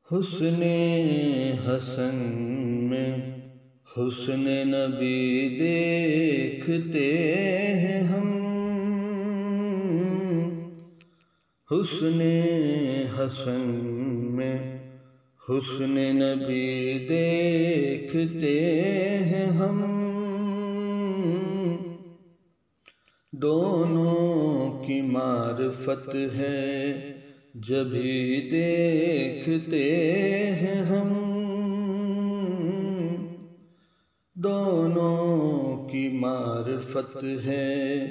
حسن حسن میں حسن نبی دیکھتے ہیں ہم، حسن حسن میں حسن نبی دیکھتے ہیں ہم، دونوں کی معرفت ہے جبھی دیکھتے ہیں ہم، دونوں کی معرفت ہے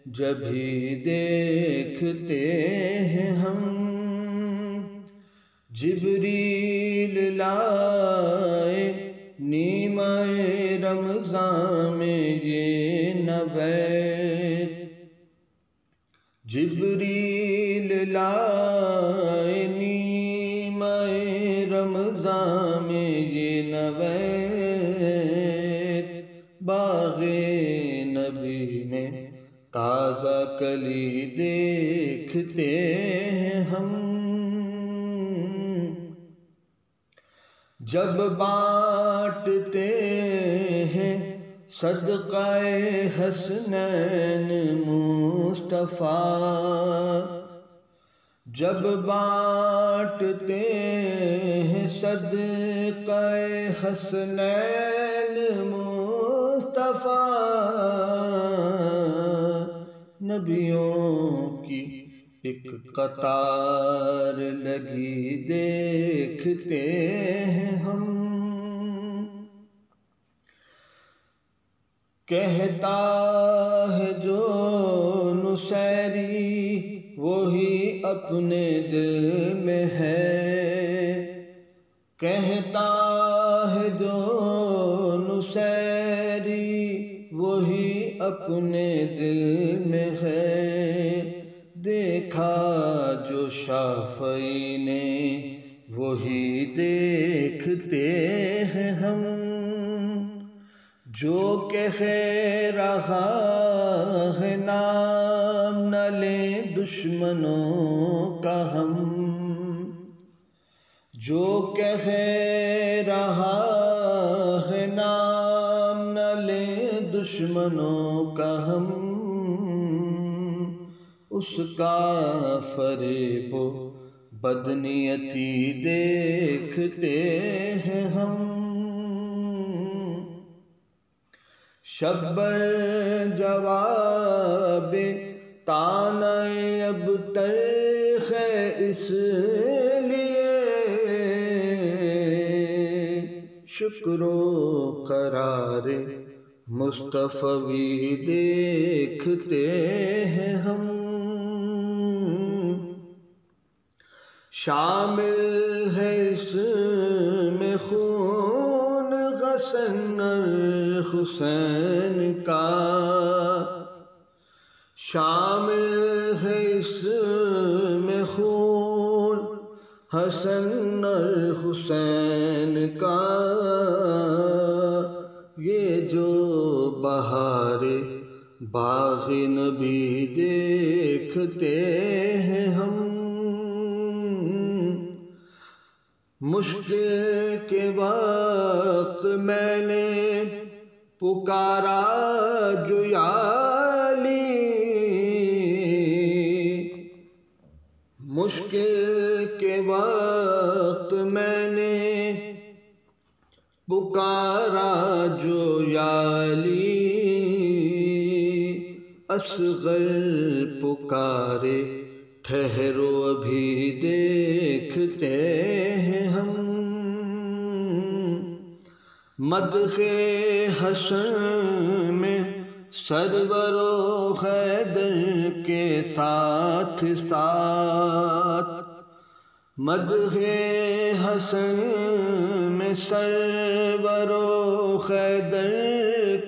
جبھی دیکھتے ہیں ہم، جبریل لائے نیمہ رمضان میں یہ نوید، جبریل لائے نیمہ رمضان میں یہ نوید، باغ نبی میں تازہ کلی دیکھتے ہیں ہم، جب بانٹتے ہیں صدقہ حسنین مصطفیٰ، جب بانٹتے ہیں صدقہ حسنین مصطفیٰ، نبیوں کی ایک قطار لگی دیکھتے ہیں ہم، کہتا ہے جو نصیری وہی اپنے دل میں ہے، کہتا ہے جو نصیری وہی اپنے دل میں ہے، دیکھا جو شافعی نے وہی دیکھتے ہیں ہم، جو کہہ رہا ہے نام نہ لیں دشمنوں کا ہم، جو کہہ رہا ہے نام نہ لیں دشمنوں کا ہم، اس کا فریب و بدنیتی دیکھتے ہیں ہم، شب جواب طعنہ ابتر ہے اس لیے، شکر و قرار مصطفی دیکھتے ہیں ہم، شامل ہے اس میں خون حسن حسین کا، شامل ہے اس میں خون حسن حسین کا، یہ جو بہار باغ نبی دیکھتے ہیں ہم، مشکل کے وقت میں نے پکارا جو یا علی، مشکل کے وقت میں نے پکارا جو یا علی، اصغر پکارے ٹھہرو ابھی دیکھتے ہیں ہم، مدح حسن میں سرور و حیدر کے ساتھ ساتھ، مدح حسن میں سرور و حیدر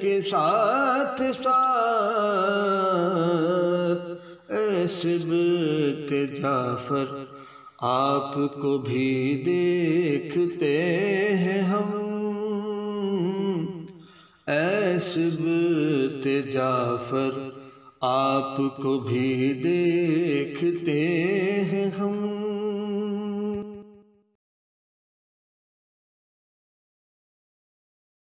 کے ساتھ ساتھ، اے سبط جعفر آپ کو بھی دیکھتے ہیں ہم، اے سبط جعفر آپ کو بھی دیکھتے ہیں ہم،